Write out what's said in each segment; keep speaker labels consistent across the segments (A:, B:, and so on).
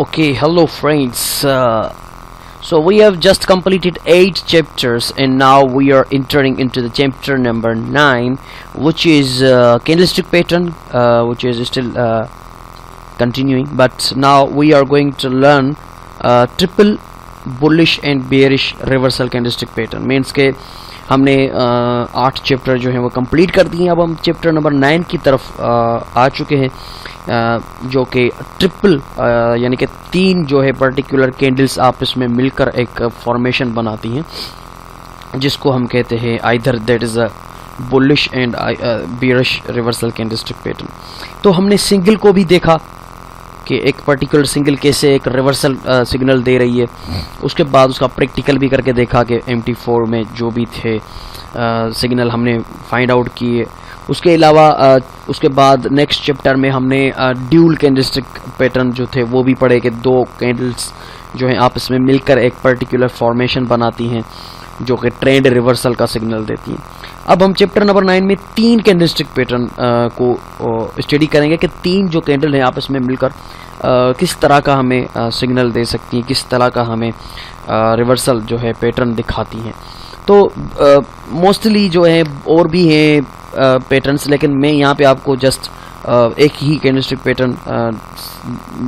A: Okay, hello friends. So we have just completed 8 chapters and now we are entering into the chapter number 9, which is candlestick pattern, which is still continuing, but now we are going to learn triple bullish and bearish reversal candlestick pattern. Means के हमने 8 chapter जो हैं वो complete कर दिए। अब हम chapter number 9 की तरफ आ चुके हैं, जो कि ट्रिपल यानी कि 3 जो है पर्टिकुलर कैंडल्स आपस में मिलकर एक फॉर्मेशन बनाती हैं, जिसको हम कहते हैं either that is a bullish and bearish reversal candlestick pattern. तो हमने सिंगल को भी देखा कि एक पर्टिकुलर सिंगल कैसे एक रिवर्सल सिग्नल दे रही है। उसके बाद उसका प्रैक्टिकल भी करके देखा कि MT4 में जो भी थे सिग्नल हमने फाइंड आउट किए। उसके अलावा उसके बाद नेक्स्ट चैप्टर में हमने ड्यूल कैंडलस्टिक पैटर्न जो थे वो भी पढ़े कि 2 कैंडल्स जो हैं आपस में मिलकर एक पर्टिकुलर फॉर्मेशन बनाती हैं जो कि ट्रेंड रिवर्सल का सिग्नल देती हैं। अब हम चैप्टर नंबर 9 में 3 कैंडलस्टिक पैटर्न को स्टडी करेंगे कि 3 जो कैंडल हैं आपस में मिलकर किस तरह का हमें सिग्नल दे सकती हैं, किस तरह का हमें रिवर्सल जो है पैटर्न दिखाती हैं। तो मोस्टली जो है और भी हैं पैटर्न्स, लेकिन मैं यहाँ पे आपको जस्ट एक ही कैंडलस्टिक पैटर्न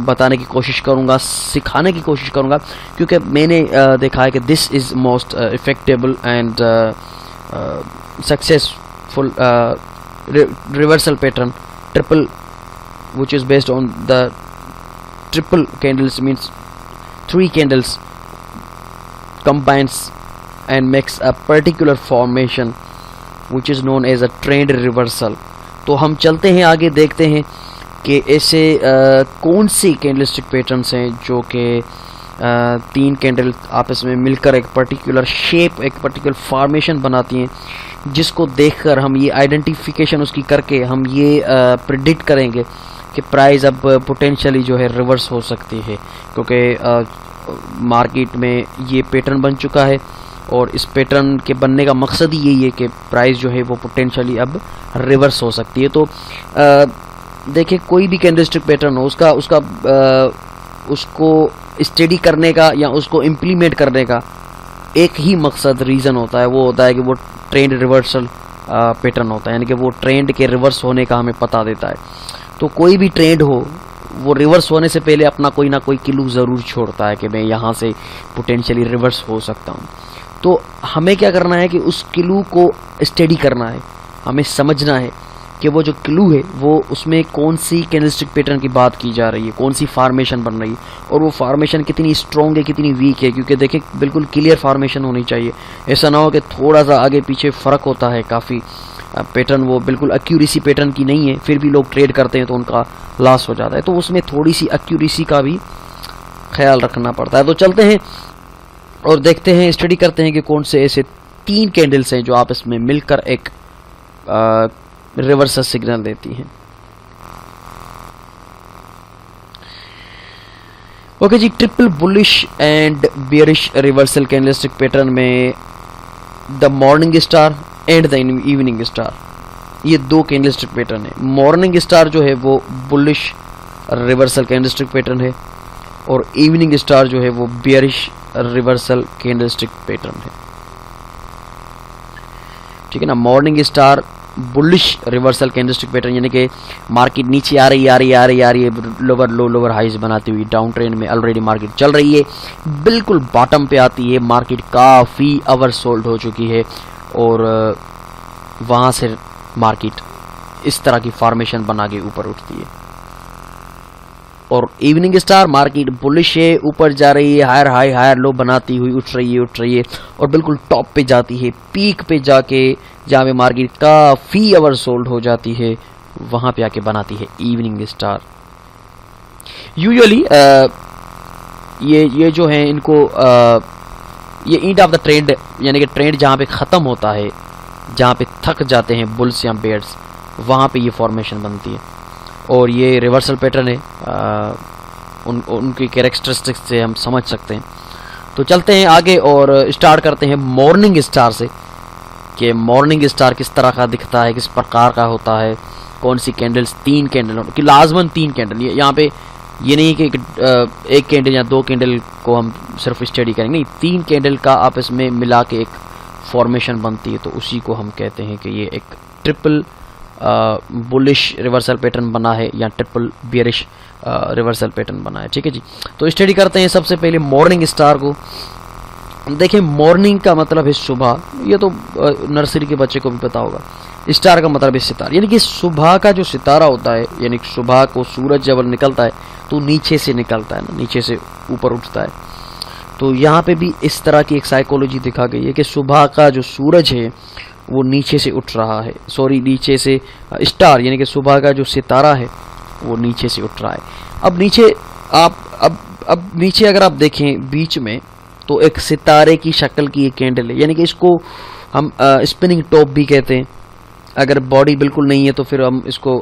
A: बताने की कोशिश करूँगा, सिखाने की कोशिश करूँगा, क्योंकि मैंने देखा है कि this is most effectable and successful reversal pattern triple, which is based on the triple candles, means 3 candles combines and makes a particular formation which is known as a trend reversal। तो हम चलते हैं आगे, देखते हैं कि ऐसे कौन सी कैंडलस्टिक पैटर्न्स हैं जो कि 3 कैंडल आपस में मिलकर एक पर्टिकुलर शेप, एक पर्टिकुलर फॉर्मेशन बनाती हैं, जिसको देखकर हम ये आइडेंटिफिकेशन उसकी करके हम ये प्रिडिक्ट करेंगे कि प्राइस अब पोटेंशियली जो है रिवर्स हो सकती है, क्योंकि मार्केट में ये पैटर्न बन चुका है और इस पैटर्न के बनने का मकसद ही यही है कि प्राइस जो है वो पोटेंशियली अब रिवर्स हो सकती है। तो देखिए, कोई भी कैंडलस्टिक पैटर्न हो, उसको स्टडी करने का या उसको इम्प्लीमेंट करने का एक ही मकसद, रीज़न होता है, वो होता है कि वो ट्रेंड रिवर्सल पैटर्न होता है, यानी कि वो ट्रेंड के रिवर्स होने का हमें पता देता है। तो कोई भी ट्रेंड हो, वो रिवर्स होने से पहले अपना कोई ना कोई क्लू ज़रूर छोड़ता है कि मैं यहाँ से पोटेंशियली रिवर्स हो सकता हूँ। तो हमें क्या करना है कि उस क्लू को स्टडी करना है, हमें समझना है कि वो जो क्लू है वो उसमें कौन सी कैंडलस्टिक पैटर्न की बात की जा रही है, कौन सी फार्मेशन बन रही है, और वो फार्मेशन कितनी स्ट्रॉन्ग है, कितनी वीक है। क्योंकि देखिए, बिल्कुल क्लियर फार्मेशन होनी चाहिए, ऐसा ना हो कि थोड़ा सा आगे पीछे फ़र्क होता है काफ़ी पैटर्न, वो बिल्कुल एक्यूरेसी पैटर्न की नहीं है, फिर भी लोग ट्रेड करते हैं तो उनका लॉस हो जाता है। तो उसमें थोड़ी सी एक्यूरेसी का भी ख्याल रखना पड़ता है। तो चलते हैं और देखते हैं, स्टडी करते हैं कि कौन से ऐसे 3 कैंडल्स हैं जो आपस में मिलकर एक रिवर्सल सिग्नल देती हैं। ओके जी, triple bullish and bearish reversal candlestick pattern में the morning star and the evening star, ये 2 कैंडलस्टिक पैटर्न है। मॉर्निंग स्टार जो है वो बुलिश रिवर्सल कैंडलस्टिक पैटर्न है और इवनिंग स्टार जो है वो बेयरिश रिवर्सल कैंडलस्टिक पैटर्न है। ठीक है ना, morning star bullish reversal candlestick pattern, यानी कि मार्केट नीचे आ रही है, लोअर लो लोअर हाइज बनाती हुई डाउन ट्रेंड में ऑलरेडी मार्केट चल रही है, बिल्कुल बॉटम पे आती है, मार्केट काफ़ी ओवर सोल्ड हो चुकी है और वहाँ से मार्केट इस तरह की फॉर्मेशन बना के ऊपर उठती है। और इवनिंग स्टार, मार्केट बुलिश है, ऊपर जा रही है, हायर लो बनाती हुई उठ रही है और बिल्कुल टॉप पे जाती है, पीक पे जाके जहाँ पे मार्केट काफ़ी ओवर सोल्ड हो जाती है, वहाँ पे आके बनाती है इवनिंग स्टार। यूजुअली ये जो है इनको ये एंड ऑफ द ट्रेंड, यानी कि ट्रेंड जहाँ पे ख़त्म होता है, जहाँ पे थक जाते हैं बुल्स या बेयर्स, वहाँ पे ये फॉर्मेशन बनती है और ये रिवर्सल पैटर्न है। उनकी कैरेक्टरिस्टिक्स से हम समझ सकते हैं। तो चलते हैं आगे और स्टार्ट करते हैं मॉर्निंग स्टार से, कि मॉर्निंग स्टार किस तरह का दिखता है, किस प्रकार का होता है, कौन सी कैंडल्स, 3 कैंडल की लाजमन 3 कैंडल, यहाँ पे ये नहीं कि एक कैंडल या दो कैंडल को हम सिर्फ स्टडी करेंगे, नहीं, 3 कैंडल का आपस में मिला के एक फॉर्मेशन बनती है, तो उसी को हम कहते हैं कि ये एक ट्रिपल बुलिश रिवर्सल पैटर्न बना है या ट्रिपल बियरिश रिवर्सल पैटर्न बना है। ठीक है जी, तो स्टडी करते हैं सबसे पहले मॉर्निंग स्टार को। देखिए मॉर्निंग का मतलब है सुबह, ये तो नर्सरी के बच्चे को भी पता होगा। स्टार का मतलब है सितारा, यानी कि सुबह का जो सितारा होता है, यानी कि सुबह को सूरज जब निकलता है तो नीचे से निकलता है ना, नीचे से ऊपर उठता है। तो यहाँ पे भी इस तरह की एक साइकोलॉजी दिखा गई है कि सुबह का जो सूरज है वो नीचे से उठ रहा है, सॉरी नीचे से स्टार यानी कि सुबह का जो सितारा है वो नीचे से उठ रहा है। अब नीचे आप अब नीचे अगर आप देखें बीच में, तो एक सितारे की शक्ल की एक कैंडल है, यानी कि इसको हम स्पिनिंग टॉप भी कहते हैं। अगर बॉडी बिल्कुल नहीं है तो फिर हम इसको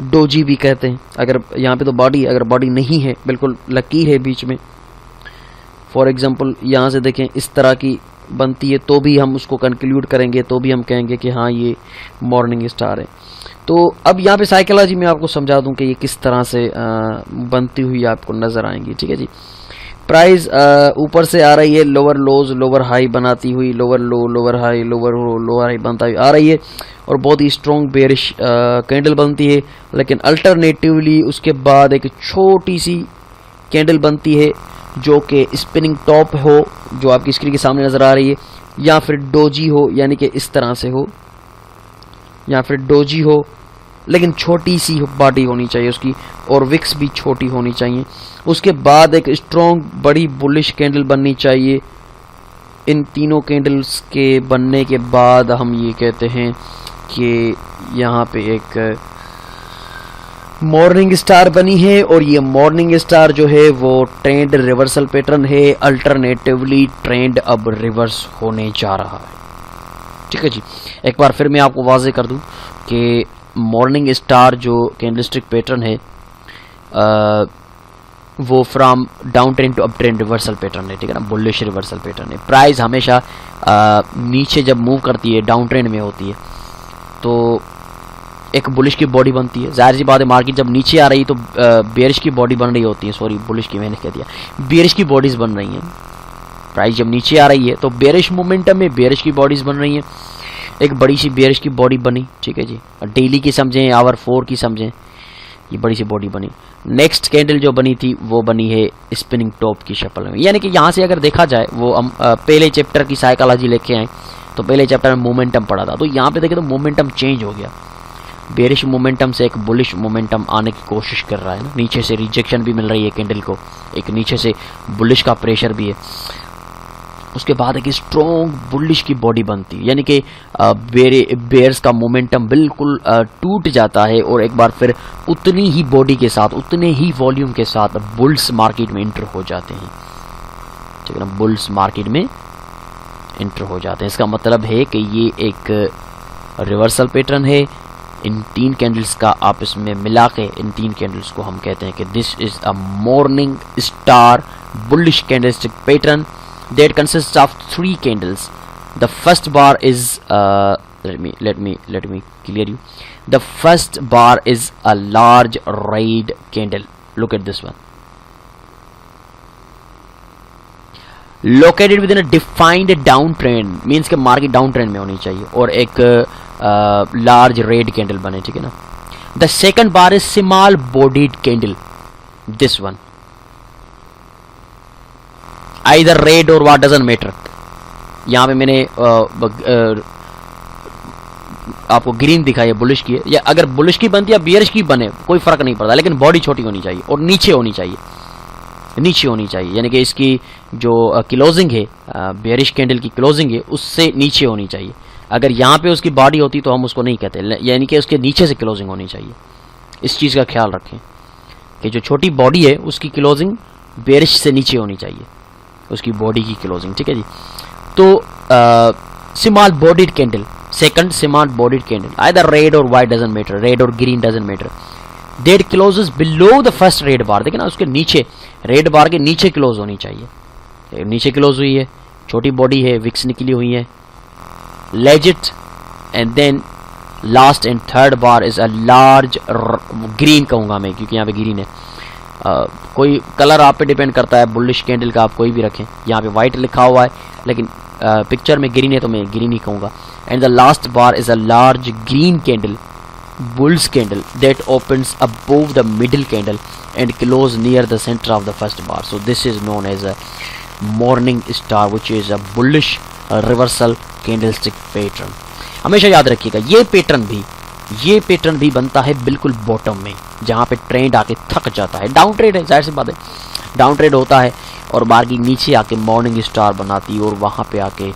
A: डोजी भी कहते हैं। अगर यहाँ पे तो बॉडी, अगर बॉडी नहीं है, बिल्कुल लकीर है बीच में, फॉर एग्जांपल यहाँ से देखें इस तरह की बनती है, तो भी हम उसको कंक्लूड करेंगे, तो भी हम कहेंगे कि हाँ ये मॉर्निंग स्टार है। तो अब यहाँ पे साइकोलॉजी में आपको समझा दूं कि ये किस तरह से बनती हुई आपको नजर आएंगी। ठीक है जी, प्राइस ऊपर से आ रही है, लोअर लोज लोअर हाई बनाती हुई, lower low lower high lower low lower high बनता हुई आ रही है, और बहुत ही स्ट्रॉन्ग बेरिश कैंडल बनती है। लेकिन अल्टरनेटिवली उसके बाद एक छोटी सी कैंडल बनती है जो कि स्पिनिंग टॉप हो, जो आपकी स्क्रीन के सामने नजर आ रही है, या फिर डोजी हो, यानी कि इस तरह से हो, या फिर डोजी हो, लेकिन छोटी सी बॉडी होनी चाहिए उसकी, और विक्स भी छोटी होनी चाहिए। उसके बाद एक स्ट्रॉन्ग बड़ी बुलिश कैंडल बननी चाहिए। इन तीनों कैंडल्स के बनने के बाद हम ये कहते हैं कि यहाँ पे एक मॉर्निंग स्टार बनी है, और ये मॉर्निंग स्टार जो है वो ट्रेंड रिवर्सल पैटर्न है। अल्टरनेटिवली ट्रेंड अब रिवर्स होने जा रहा है। ठीक है जी, एक बार फिर मैं आपको वाज़ेह कर दूं कि मॉर्निंग स्टार जो कैंडलस्टिक पैटर्न है वो from down trend to up trend reversal pattern है। ठीक है ना, बुलिश रिवर्सल पैटर्न है। प्राइस हमेशा नीचे जब मूव करती है, डाउन ट्रेंड में होती है, तो एक बुलिश की बॉडी बनती है। जाहिर सी बात है, मार्केट जब नीचे आ रही तो बेरिश की बॉडी बन रही होती है, सॉरी बुलिश की मैंने कह दिया, बेरिश की बॉडीज बन रही हैं। प्राइस जब नीचे आ रही है तो बेरिश मोमेंटम में बेरिश की बॉडीज बन रही हैं। एक बड़ी सी बेरिश की बॉडी बनी, ठीक है जी, डेली की समझें, आवर 4 की समझें, ये बड़ी सी बॉडी बनी। नेक्स्ट कैंडल जो बनी थी वो बनी है स्पिनिंग टॉप की शक्ल में, यानी कि यहाँ से अगर देखा जाए, वो हम पहले चैप्टर की साइकोलॉजी लेके आए, तो पहले चैप्टर में मोमेंटम पढ़ा था, तो यहाँ पे देखें तो मोमेंटम चेंज हो गया। बेरिश मोमेंटम से एक बुलिश मोमेंटम आने की कोशिश कर रहा है ना, नीचे से रिजेक्शन भी मिल रही है कैंडल को, एक नीचे से बुलिश का प्रेशर भी है। उसके बाद एक स्ट्रॉन्ग बुलिश की बॉडी बनती है, यानी कि बेयर्स का मोमेंटम बिल्कुल टूट जाता है, और एक बार फिर उतनी ही बॉडी के साथ, उतने ही वॉल्यूम के साथ बुल्स मार्केट में एंटर हो जाते हैं। ठीक है ना, बुल्स मार्केट में एंटर हो जाते हैं। इसका मतलब है कि ये एक रिवर्सल पैटर्न है। इन 3 कैंडल्स का आपस में मिला के, इन 3 कैंडल्स को हम कहते हैं कि this is a morning star bullish candlestick pattern that consists of 3 candles. The first bar is let me clear you. The first bar is a large red candle. Look at this one. Located within a defined downtrend, means कि market downtrend में होनी चाहिए, और एक large red candle बने, ठीक है ना। The second bar is small bodied candle. This one. Either red or what doesn't matter. यहाँ पे मैंने आपको ग्रीन दिखाई है, बुलिश की है, या अगर बुलिश की बनती है या बियरिश की बने कोई फर्क नहीं पड़ता, लेकिन बॉडी छोटी होनी चाहिए और नीचे होनी चाहिए, नीचे होनी चाहिए, यानी कि इसकी जो क्लोजिंग है, बियरिश कैंडल की क्लोजिंग है, उससे नीचे होनी चाहिए। अगर यहाँ पे उसकी बॉडी होती तो हम उसको नहीं कहते, यानी कि उसके नीचे से क्लोजिंग होनी चाहिए। इस चीज़ का ख्याल रखें कि जो छोटी बॉडी है उसकी क्लोजिंग बियरिश से नीचे होनी चाहिए, उसकी बॉडी की क्लोजिंग। ठीक है जी, तो small bodied candle, second small bodied candle, either red और वाइट डजंट मैटर, रेड और green doesn't matter, that closes below the first red bar. देखिए ना, उसके नीचे, रेड बार के नीचे क्लोज होनी चाहिए, नीचे क्लोज हुई है, छोटी बॉडी है, विक्स निकली हुई है, legit, and then last and third bar is a large green कहूँगा मैं, क्योंकि यहाँ पे ग्रीन है। कोई कलर आप पे डिपेंड करता है, बुलिश कैंडल का आप कोई भी रखें। यहाँ पे वाइट लिखा हुआ है लेकिन पिक्चर में ग्रीन है तो मैं ग्रीन ही कहूँगा। And the last bar is a large green candle, bulls candle that opens above the middle candle and close near the center of the first bar. So this is known as a morning star, which is a bullish reversal candlestick pattern. हमेशा याद रखिएगा ये pattern भी बनता है बिल्कुल bottom में, जहाँ पे ट्रेंड आके थक जाता है। डाउन ट्रेड है, जाहिर सी बात है, डाउन ट्रेड होता है और मार्केट नीचे आके मॉर्निंग स्टार बनाती है और वहाँ पे आके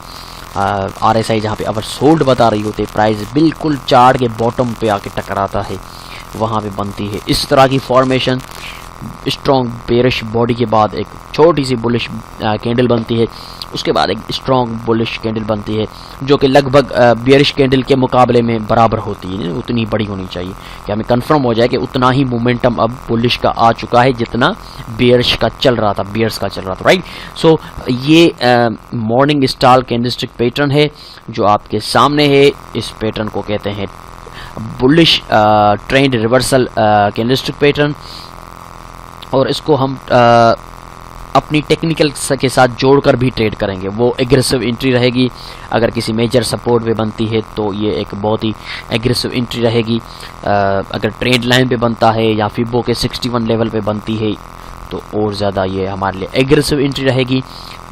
A: RSI जहाँ पे अवर सोल्ड बता रही होती है, प्राइस बिल्कुल चार्ट के बॉटम पे आके टकराता है, वहाँ पे बनती है इस तरह की फॉर्मेशन। स्ट्रॉन्ग बेरिश बॉडी के बाद एक छोटी सी बुलिश कैंडल बनती है, उसके बाद एक स्ट्रॉन्ग बुलिश कैंडल बनती है जो कि लगभग बेरिश कैंडल के मुकाबले में बराबर होती है, उतनी बड़ी होनी चाहिए कि हमें कंफर्म हो जाए कि उतना ही मोमेंटम अब बुलिश का आ चुका है जितना बेरिश का चल रहा था, राइट। सो ये मॉर्निंग स्टार कैंडलस्टिक पैटर्न है जो आपके सामने है। इस पैटर्न को कहते हैं bullish trend reversal candlestick pattern, और इसको हम अपनी टेक्निकल के साथ जोड़कर भी ट्रेड करेंगे। वो एग्रेसिव एंट्री रहेगी, अगर किसी मेजर सपोर्ट पे बनती है तो ये एक बहुत ही एग्रेसिव एंट्री रहेगी। अगर ट्रेंड लाइन पे बनता है या फिबो के 61 लेवल पे बनती है तो और ज़्यादा ये हमारे लिए एग्रेसिव एंट्री रहेगी,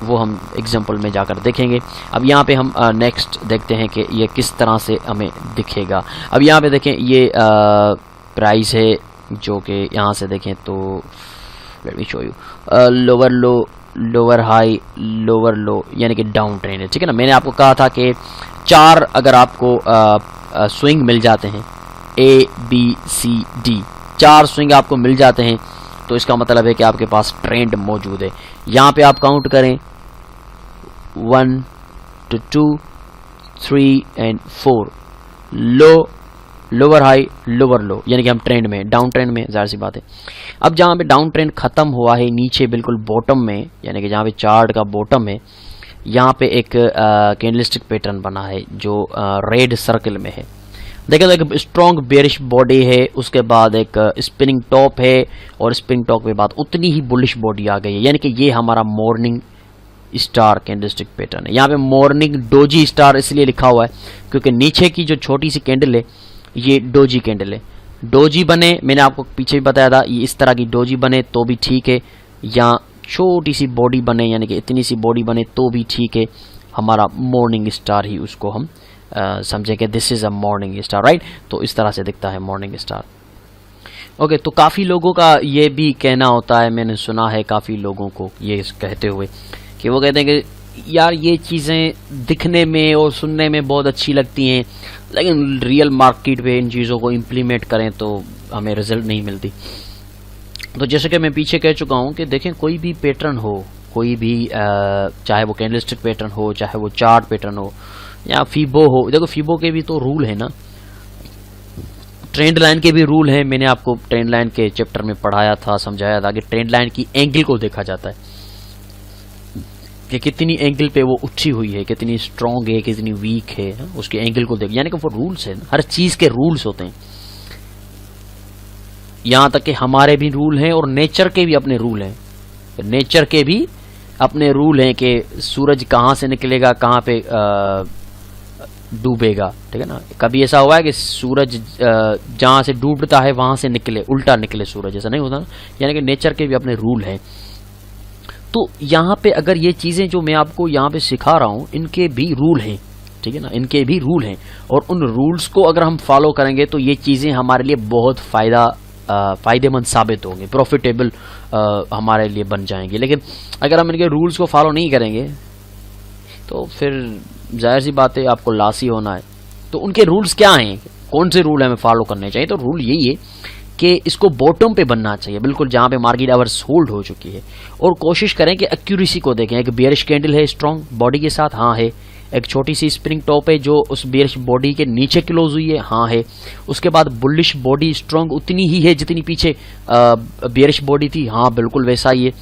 A: वो हम एग्जांपल में जाकर देखेंगे। अब यहाँ पे हम नेक्स्ट देखते हैं कि ये किस तरह से हमें दिखेगा। अब यहाँ पे देखें ये प्राइस है जो कि यहाँ से देखें तो let me show you lower low, lower high, lower लो, यानी कि डाउन ट्रेंड है, ठीक है ना। मैंने आपको कहा था कि 4 अगर आपको स्विंग मिल जाते हैं ABCD, 4 स्विंग आपको मिल जाते हैं तो इसका मतलब है कि आपके पास ट्रेंड मौजूद है। यहाँ पे आप काउंट करें 1 2 3 and 4, low, lower high, lower लो, यानी कि हम ट्रेंड में, डाउन ट्रेंड में, जाहिर सी बात है। अब जहाँ पे डाउन ट्रेंड खत्म हुआ है नीचे बिल्कुल बॉटम में, यानी कि जहाँ पे चार्ट का बॉटम है, यहाँ पे एक कैंडलस्टिक पैटर्न बना है जो रेड सर्कल में है। देखिए तो एक स्ट्रॉन्ग बेरिश बॉडी है, उसके बाद एक स्पिनिंग टॉप है और स्पिनिंग टॉप के बाद उतनी ही बुलिश बॉडी आ गई है, यानी कि ये हमारा मॉर्निंग स्टार कैंडलस्टिक पैटर्न है। यहाँ पे मॉर्निंग डोजी स्टार इसलिए लिखा हुआ है क्योंकि नीचे की जो छोटी सी कैंडल है ये डोजी कैंडल है। डोजी बने, मैंने आपको पीछे भी बताया था, ये इस तरह की डोजी बने तो भी ठीक है, या छोटी सी बॉडी बने यानी कि इतनी सी बॉडी बने तो भी ठीक है, हमारा मॉर्निंग स्टार ही उसको हम समझे कि this is a morning star, right. तो इस तरह से दिखता है मॉर्निंग स्टार। ओके, तो काफ़ी लोगों का ये भी कहना होता है, मैंने सुना है काफ़ी लोगों को ये कहते हुए कि वो कहते हैं कि यार ये चीज़ें दिखने में और सुनने में बहुत अच्छी लगती हैं लेकिन रियल मार्केट पे इन चीज़ों को इम्प्लीमेंट करें तो हमें रिजल्ट नहीं मिलती। तो जैसे कि मैं पीछे कह चुका हूँ कि देखें कोई भी पैटर्न हो, कोई भी चाहे वो कैंडलस्टिक पैटर्न हो, चाहे वो चार्ट पैटर्न हो या फीबो हो, देखो फीबो के भी तो रूल है ना, ट्रेंड लाइन के भी रूल हैं। मैंने आपको ट्रेंड लाइन के चैप्टर में पढ़ाया था, समझाया था कि ट्रेंड लाइन की एंगल को देखा जाता है कि कितनी एंगल पे वो उठी हुई है, कितनी स्ट्रॉन्ग है, कितनी वीक है, उसके एंगल को देख, यानी कि वो रूल्स है, हर चीज़ के रूल्स होते हैं। यहाँ तक कि हमारे भी रूल हैं और नेचर के भी अपने रूल हैं, नेचर के भी अपने रूल हैं कि सूरज कहाँ से निकलेगा, कहाँ पे डूबेगा, ठीक है ना। कभी ऐसा हुआ है कि सूरज जहाँ से डूबता है वहाँ से निकले, उल्टा निकले सूरज, ऐसा नहीं होता ना। यानी कि नेचर के भी अपने रूल हैं। तो यहाँ पे अगर ये चीज़ें जो मैं आपको यहाँ पे सिखा रहा हूँ इनके भी रूल हैं, ठीक है ना, इनके भी रूल हैं और उन रूल्स को अगर हम फॉलो करेंगे तो ये चीज़ें हमारे लिए बहुत फ़ायदेमंद साबित होंगी, प्रॉफिटेबल हमारे लिए बन जाएंगे। लेकिन अगर हम इनके रूल्स को फॉलो नहीं करेंगे तो फिर जाहिर सी बात है आपको लॉस ही होना है। तो उनके रूल्स क्या हैं, कौन से रूल हमें फॉलो करने चाहिए? तो रूल यही है कि इसको बॉटम पे बनना चाहिए, बिल्कुल जहाँ पे मार्केट आवर्स होल्ड हो चुकी है, और कोशिश करें कि एक्यूरेसी को देखें। एक बेयरिश कैंडल है स्ट्रॉन्ग बॉडी के साथ, हाँ है। एक छोटी सी स्प्रिंग टॉप है जो उस बेयरिश बॉडी के नीचे क्लोज हुई है, हाँ है। उसके बाद बुलिश बॉडी स्ट्रॉन्ग उतनी ही है जितनी पीछे बेयरिश बॉडी थी, हाँ बिल्कुल वैसा ही है,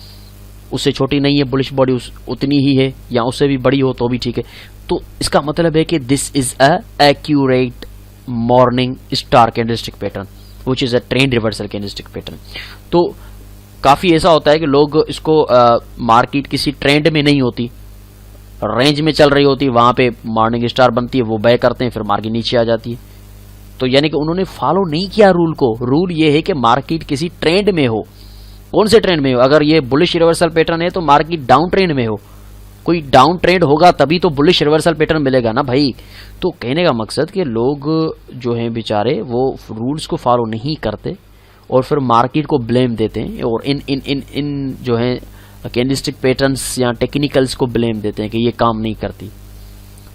A: उससे छोटी नहीं है बुलिश बॉडी, उतनी ही है या उससे भी बड़ी हो तो भी ठीक है। तो इसका मतलब है कि this is a accurate morning star candlestick pattern which is a trend reversal candlestick pattern. तो काफी ऐसा होता है कि लोग इसको मार्केट किसी ट्रेंड में नहीं होती, रेंज में चल रही होती, वहां पे मॉर्निंग स्टार बनती है, वो बाय करते हैं, फिर मार्केट नीचे आ जाती है। तो यानी कि उन्होंने फॉलो नहीं किया रूल को। रूल ये है कि मार्केट किसी ट्रेंड में हो। कौन से ट्रेंड में हो? अगर ये बुलिश रिवर्सल पैटर्न है तो मार्केट डाउन ट्रेंड में हो, कोई डाउन ट्रेंड होगा तभी तो बुलिश रिवर्सल पैटर्न मिलेगा ना भाई। तो कहने का मकसद कि लोग जो हैं बेचारे वो रूल्स को फॉलो नहीं करते और फिर मार्केट को ब्लेम देते हैं और इन जो है कैंडलस्टिक पैटर्न्स या टेक्निकल्स को ब्लेम देते हैं कि ये काम नहीं करती।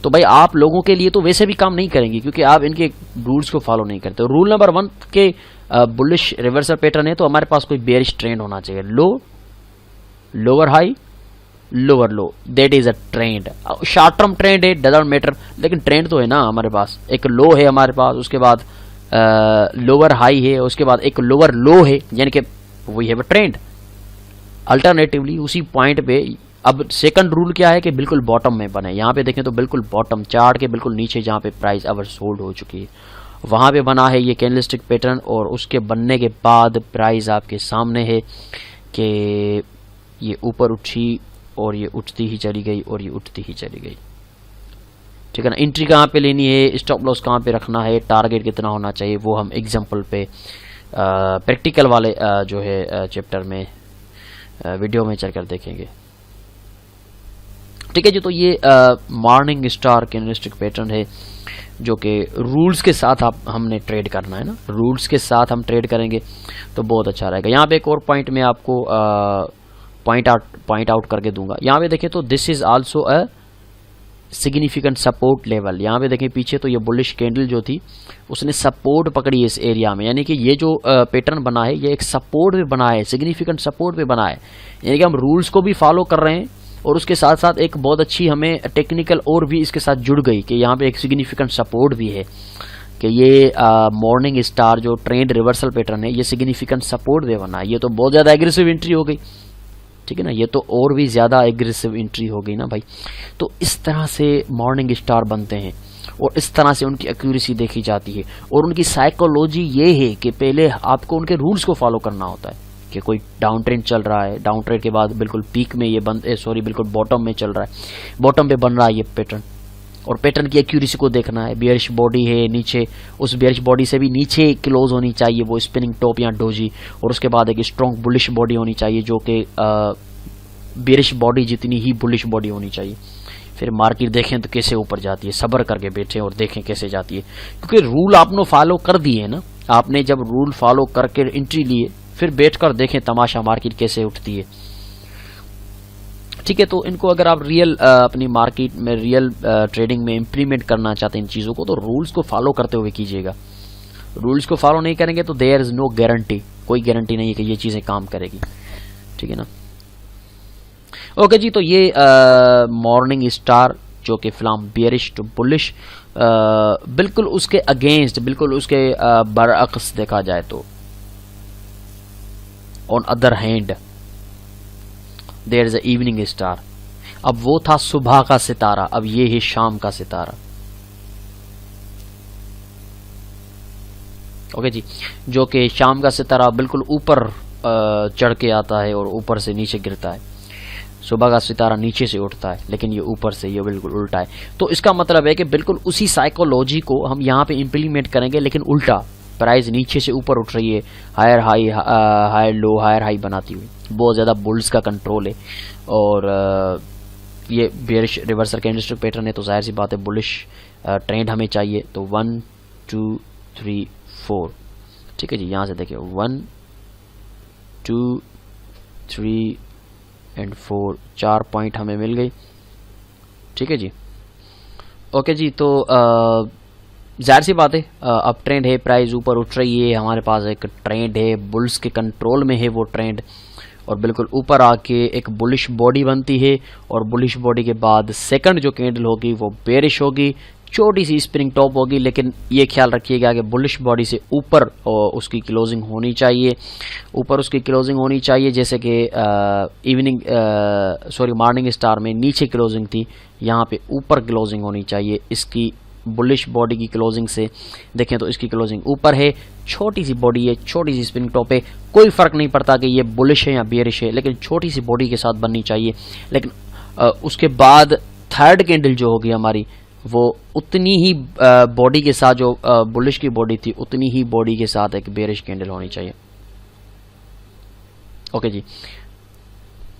A: तो भाई आप लोगों के लिए तो वैसे भी काम नहीं करेंगे क्योंकि आप इनके रूल्स को फॉलो नहीं करते। रूल नंबर 1 के बुलिश रिवर्सल पैटर्न है तो हमारे पास कोई बेयरिश ट्रेंड होना चाहिए, लो lower high lower low, that is a trend. Short term trend है डजंट मैटर, लेकिन ट्रेंड तो है ना हमारे पास। एक लो है हमारे पास, उसके बाद लोअर हाई है, उसके बाद एक लोअर लो है, यानी कि we have a trend. Alternatively उसी पॉइंट पे अब सेकंड रूल क्या है कि बिल्कुल बॉटम में बने। यहाँ पे देखें तो बिल्कुल बॉटम, चार्ट के बिल्कुल नीचे जहाँ पे प्राइस अवर सोल्ड हो चुकी है वहां पे बना है ये कैंडलस्टिक पैटर्न। और उसके बनने के बाद प्राइस आपके सामने है कि ये ऊपर उठी और ये उठती ही चली गई और ये उठती ही चली गई, ठीक है ना। एंट्री कहाँ पे लेनी है, स्टॉप लॉस कहाँ पे रखना है, टारगेट कितना होना चाहिए, वो हम एग्जांपल पे प्रैक्टिकल वाले जो है चैप्टर में वीडियो में चलकर देखेंगे, ठीक है जी। तो ये मॉर्निंग स्टार कैंडलस्टिक पैटर्न है जो कि रूल्स के साथ हमने ट्रेड करना है ना, रूल्स के साथ हम ट्रेड करेंगे तो बहुत अच्छा रहेगा। यहाँ पे एक और पॉइंट मैं आपको पॉइंट आउट करके दूंगा। यहाँ पे देखें तो this is also a significant support level. यहाँ पे देखें पीछे तो ये बुलिश कैंडल जो थी उसने सपोर्ट पकड़ी इस एरिया में, यानी कि ये जो पैटर्न बना है ये एक सपोर्ट पे बना है, सिग्निफिकेंट सपोर्ट पे बना है। यानी कि हम रूल्स को भी फॉलो कर रहे हैं और उसके साथ साथ एक बहुत अच्छी हमें टेक्निकल और भी इसके साथ जुड़ गई कि यहाँ पे एक सिग्निफिकेंट सपोर्ट भी है कि ये मॉर्निंग स्टार जो ट्रेंड रिवर्सल पैटर्न है ये सिग्निफिकेंट सपोर्ट पे बना है। ये तो बहुत ज़्यादा एग्रेसिव एंट्री हो गई, ठीक है ना, ये तो और भी ज़्यादा एग्रेसिव एंट्री हो गई ना भाई। तो इस तरह से मॉर्निंग स्टार बनते हैं और इस तरह से उनकी एक्यूरेसी देखी जाती है और उनकी साइकोलॉजी ये है कि पहले आपको उनके रूल्स को फॉलो करना होता है कि कोई डाउन ट्रेंड चल रहा है, डाउन ट्रेंड के बाद बिल्कुल पीक में ये बिल्कुल बॉटम में चल रहा है, बॉटम पे बन रहा है ये पैटर्न और पैटर्न की एक्यूरेसी को देखना है। बियरिश बॉडी है नीचे, उस बियरिश बॉडी से भी नीचे क्लोज होनी चाहिए वो स्पिनिंग टॉप या डोजी, और उसके बाद एक स्ट्रॉन्ग बुलिश बॉडी होनी चाहिए जो कि बियरिश बॉडी जितनी ही बुलिश बॉडी होनी चाहिए। फिर मार्केट देखें तो कैसे ऊपर जाती है, सब्र करके बैठे और देखें कैसे जाती है, क्योंकि रूल आपने फॉलो कर दिए है ना। आपने जब रूल फॉलो करके एंट्री लिए फिर बैठकर देखें तमाशा मार्केट कैसे उठती है, ठीक है। तो इनको अगर आप रियल अपनी मार्केट में रियल ट्रेडिंग में इम्प्लीमेंट करना चाहते हैं इन चीज़ों को तो रूल्स को फॉलो करते हुए कीजिएगा। रूल्स को फॉलो नहीं करेंगे तो देयर इज नो गारंटी, कोई गारंटी नहीं है कि ये चीज़ें काम करेगी, ठीक है ना। ओके जी, तो ये मॉर्निंग स्टार जो कि फ्लैम बियरिश टू बुलिश बिल्कुल उसके अगेंस्ट, बिल्कुल उसके बरअक्स देखा जाए तो on other hand there is a evening star. अब वो था सुबह का सितारा, अब ये है शाम का सितारा। ओके जी, जो कि शाम का सितारा बिल्कुल ऊपर चढ़ के आता है और ऊपर से नीचे गिरता है। सुबह का सितारा नीचे से उठता है लेकिन ये ऊपर से, ये बिल्कुल उल्टा है। तो इसका मतलब है कि बिल्कुल उसी साइकोलॉजी को हम यहाँ पे इम्प्लीमेंट करेंगे लेकिन उल्टा। प्राइस नीचे से ऊपर उठ रही है, higher high higher low higher high बनाती हुई, बहुत ज़्यादा बुल्स का कंट्रोल है और ये बेयरिश रिवर्सल कैंडलस्टिक पैटर्न है तो जाहिर सी बात है बुलिश ट्रेंड हमें चाहिए। तो 1 2 3 4, ठीक है जी। यहाँ से देखिए 1 2 3 एंड 4, 4 पॉइंट हमें मिल गई, ठीक है जी। ओके जी, तो जाहिर सी बात है अब ट्रेंड है, प्राइस ऊपर उठ रही है, हमारे पास एक ट्रेंड है, बुल्स के कंट्रोल में है वो ट्रेंड और बिल्कुल ऊपर आके एक बुलिश बॉडी बनती है और बुलिश बॉडी के बाद सेकंड जो कैंडल होगी वो बेरिश होगी, छोटी सी स्प्रिंग टॉप होगी, लेकिन ये ख्याल रखिएगा कि बुलिश बॉडी से ऊपर उसकी क्लोजिंग होनी चाहिए, ऊपर उसकी क्लोजिंग होनी चाहिए। जैसे कि मॉर्निंग स्टार में नीचे क्लोजिंग थी, यहाँ पे ऊपर क्लोजिंग होनी चाहिए, इसकी बुलिश बॉडी की क्लोजिंग से देखें तो इसकी क्लोजिंग ऊपर है, छोटी सी बॉडी है, छोटी सी स्पिनिंग टॉप है, कोई फर्क नहीं पड़ता कि ये बुलिश है या बेयरिश है, लेकिन छोटी सी बॉडी के साथ बननी चाहिए। लेकिन उसके बाद थर्ड कैंडल जो होगी हमारी वो उतनी ही बॉडी के साथ, जो बुलिश की बॉडी थी उतनी ही बॉडी के साथ एक बेयरिश कैंडल होनी चाहिए। ओके जी,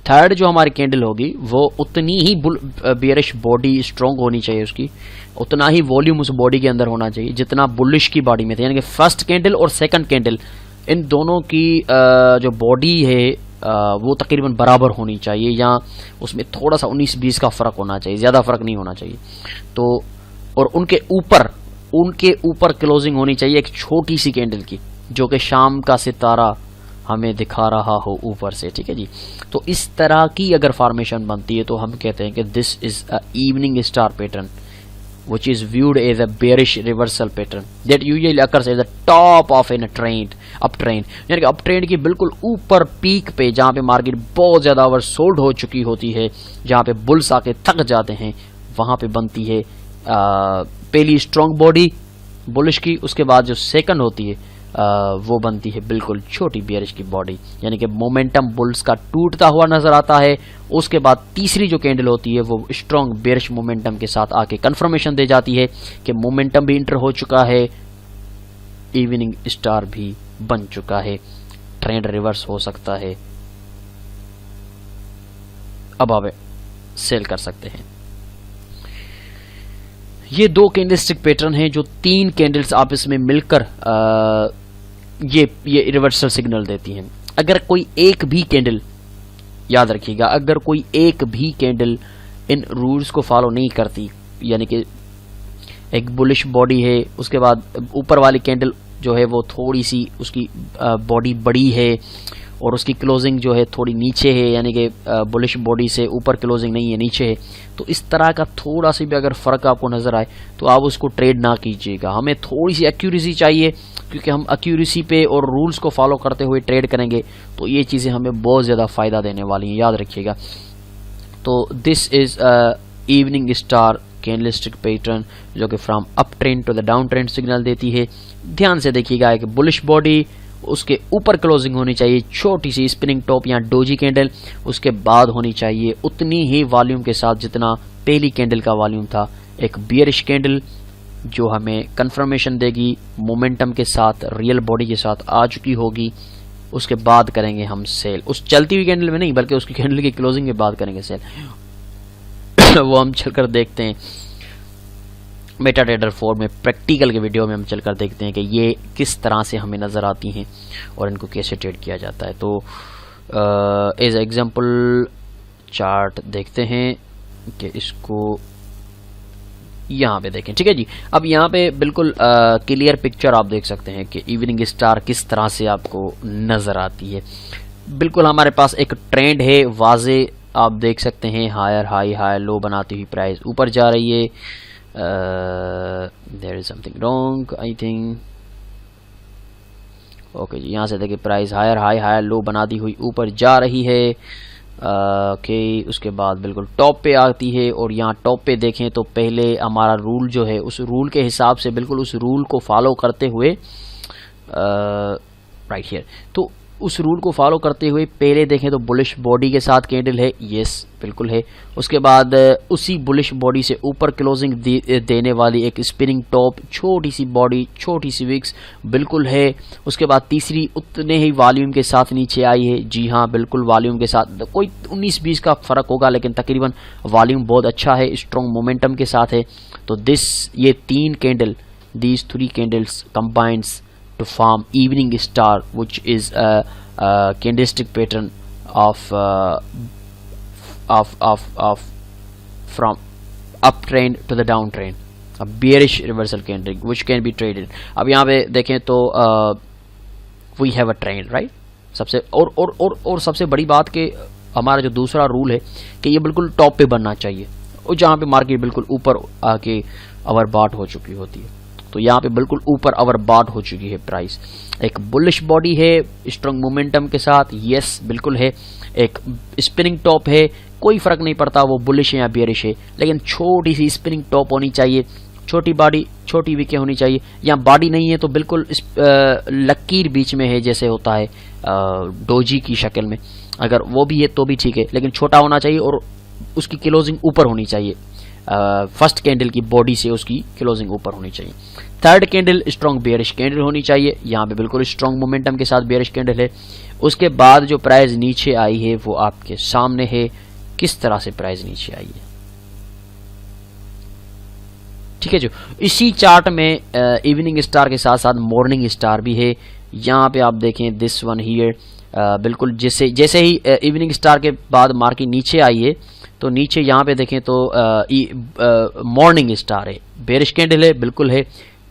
A: थर्ड जो हमारी कैंडल होगी वो उतनी ही बेयरिश बॉडी स्ट्रॉन्ग होनी चाहिए, उसकी उतना ही वॉल्यूम उस बॉडी के अंदर होना चाहिए जितना बुलिश की बॉडी में था। यानी कि फर्स्ट कैंडल और सेकंड कैंडल इन दोनों की जो बॉडी है वो तकरीबन बराबर होनी चाहिए, या उसमें थोड़ा सा 19-20 का फ़र्क होना चाहिए, ज़्यादा फ़र्क नहीं होना चाहिए। तो और उनके ऊपर क्लोजिंग होनी चाहिए एक छोटी सी कैंडल की, जो कि शाम का सितारा हमें दिखा रहा हो ऊपर से। ठीक है जी, तो इस तरह की अगर फॉर्मेशन बनती है तो हम कहते हैं कि this is a evening star pattern which is viewed as a bearish reversal pattern that usually occurs at the top of an uptrend। यानी कि अपट्रेंड की बिल्कुल ऊपर पीक पे, जहाँ पे मार्केट बहुत ज़्यादा ओवरसोल्ड हो चुकी होती है, जहाँ पे बुल्स आके थक जाते हैं, वहाँ पे बनती है पहली स्ट्रॉन्ग बॉडी बुलिश की, उसके बाद जो सेकंड होती है वो बनती है बिल्कुल छोटी बेयरिश की बॉडी, यानी कि मोमेंटम बुल्स का टूटता हुआ नजर आता है। उसके बाद तीसरी जो कैंडल होती है वो स्ट्रॉन्ग बेयरिश मोमेंटम के साथ आके कंफर्मेशन दे जाती है कि मोमेंटम भी इंटर हो चुका है, इवनिंग स्टार भी बन चुका है, ट्रेंड रिवर्स हो सकता है, अब आप सेल कर सकते हैं। ये दो कैंडलस्टिक पैटर्न हैं जो तीन कैंडल्स आपस में मिलकर ये रिवर्सल सिग्नल देती हैं। अगर कोई एक भी कैंडल, याद रखिएगा, अगर कोई एक भी कैंडल इन रूल्स को फॉलो नहीं करती, यानी कि एक बुलिश बॉडी है, उसके बाद ऊपर वाली कैंडल जो है वो थोड़ी सी उसकी बॉडी बड़ी है और उसकी क्लोजिंग जो है थोड़ी नीचे है, यानी कि बुलिश बॉडी से ऊपर क्लोजिंग नहीं है, नीचे है, तो इस तरह का थोड़ा सा भी अगर फ़र्क आपको नज़र आए तो आप उसको ट्रेड ना कीजिएगा। हमें थोड़ी सी एक्यूरेसी चाहिए, क्योंकि हम एक्यूरेसी पे और रूल्स को फॉलो करते हुए ट्रेड करेंगे तो ये चीज़ें हमें बहुत ज़्यादा फ़ायदा देने वाली हैं, याद रखिएगा। तो this is evening star candlestick pattern जो कि from up trend to the down trend signal देती है। ध्यान से देखिएगा, एक बुलिश बॉडी, उसके ऊपर क्लोजिंग होनी चाहिए छोटी सी स्पिनिंग टॉप या डोजी कैंडल, उसके बाद होनी चाहिए उतनी ही वॉल्यूम के साथ जितना पहली कैंडल का वॉल्यूम था, एक बियरिश कैंडल जो हमें कंफर्मेशन देगी मोमेंटम के साथ, रियल बॉडी के साथ आ चुकी होगी। उसके बाद करेंगे हम सेल, उस चलती हुई कैंडल में नहीं बल्कि उसकी कैंडल की क्लोजिंग के बाद करेंगे सेल। वो हम चलकर देखते हैं मेटा ट्रेडर 4 में, प्रैक्टिकल के वीडियो में हम चलकर देखते हैं कि ये किस तरह से हमें नज़र आती हैं और इनको कैसे ट्रेड किया जाता है। तो एज एग्जांपल चार्ट देखते हैं कि इसको यहाँ पे देखें। ठीक है जी, अब यहाँ पे बिल्कुल क्लियर पिक्चर आप देख सकते हैं कि इवनिंग स्टार किस तरह से आपको नज़र आती है। बिल्कुल हमारे पास एक ट्रेंड है वाजे, आप देख सकते हैं, हायर हाई हायर लो बनाती हुई प्राइस ऊपर जा रही है। There is something wrong I think. Okay जी, यहाँ से देखिए price higher high higher low बनाती हुई ऊपर जा रही है। ओके, उसके बाद बिल्कुल टॉप पे आती है और यहाँ टॉप पे देखें तो पहले हमारा रूल जो है उस रूल के हिसाब से, बिल्कुल उस रूल को फॉलो करते हुए, राइट हियर, तो उस रूल को फॉलो करते हुए पहले देखें तो बुलिश बॉडी के साथ कैंडल है, यस बिल्कुल है। उसके बाद उसी बुलिश बॉडी से ऊपर क्लोजिंग देने वाली एक स्पिनिंग टॉप, छोटी सी बॉडी, छोटी सी विक्स बिल्कुल है। उसके बाद तीसरी उतने ही वॉल्यूम के साथ नीचे आई है, जी हाँ बिल्कुल वॉल्यूम के साथ, कोई 19-20 का फ़र्क होगा लेकिन तकरीबन वॉल्यूम बहुत अच्छा है, स्ट्रॉन्ग मोमेंटम के साथ है। तो ये तीन candle, these 3 candles combines to form evening star, which is a candlestick pattern of from uptrend to the downtrend, a bearish reversal candle which can be traded। अब यहाँ पे देखें तो we have a trend, right? सबसे और सबसे बड़ी बात कि हमारा जो दूसरा रूल है कि ये बिल्कुल टॉप पे बनना चाहिए, और जहाँ पे मार्केट बिल्कुल ऊपर आके ओवरबॉट हो चुकी होती है, तो यहाँ पे बिल्कुल ऊपर ओवरबॉट हो चुकी है प्राइस। एक बुलिश बॉडी है स्ट्रॉन्ग मोमेंटम के साथ, यस बिल्कुल है। एक स्पिनिंग टॉप है, कोई फर्क नहीं पड़ता वो बुलिश है या बेयरिश है, लेकिन छोटी सी स्पिनिंग टॉप होनी चाहिए छोटी बॉडी छोटी विकें होनी चाहिए, या बॉडी नहीं है तो बिल्कुल इस लकीर बीच में है जैसे होता है डोजी की शक्ल में, अगर वो भी है तो भी ठीक है, लेकिन छोटा होना चाहिए और उसकी क्लोजिंग ऊपर होनी चाहिए। फर्स्ट कैंडल की बॉडी से उसकी क्लोजिंग ऊपर होनी चाहिए। Third candle strong bearish candle होनी चाहिए, यहाँ पे बिल्कुल स्ट्रॉन्ग मोमेंटम के साथ बेयरिश कैंडल है। उसके बाद जो प्राइस नीचे आई है वो आपके सामने है, किस तरह से प्राइस नीचे आई है, ठीक है। जो इसी चार्ट में इवनिंग स्टार के साथ साथ मॉर्निंग स्टार भी है। यहाँ पे आप देखें दिस वन हियर, बिल्कुल जैसे ही इवनिंग स्टार के बाद मार्केट नीचे आई है तो नीचे यहाँ पे देखें तो मॉर्निंग स्टार है, बेरिश कैंडल है, बिल्कुल है,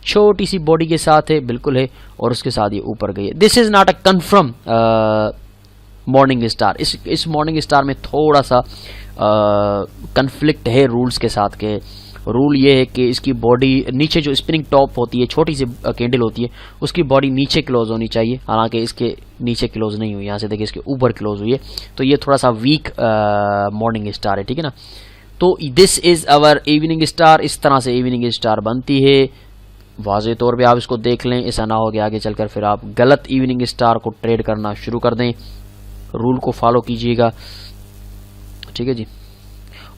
A: छोटी सी बॉडी के साथ है, बिल्कुल है, और उसके साथ ये ऊपर गई है। This is not a confirm morning star. इस मॉर्निंग स्टार में थोड़ा सा कन्फ्लिक्ट है रूल्स के साथ के। रूल ये है कि इसकी बॉडी नीचे जो स्पिनिंग टॉप होती है, छोटी सी कैंडल होती है, उसकी बॉडी नीचे क्लोज होनी चाहिए, हालांकि इसके नीचे क्लोज नहीं हुई, यहाँ से देखिए इसके ऊपर क्लोज हुई है, तो ये थोड़ा सा वीक मॉर्निंग स्टार है, ठीक है ना। तो this is our evening star, इस तरह से इवनिंग स्टार बनती है। वाज़े तौर पे आप इसको देख लें, ऐसा ना हो कि आगे चलकर फिर आप गलत इवनिंग स्टार को ट्रेड करना शुरू कर दें। रूल को फॉलो कीजिएगा, ठीक है जी।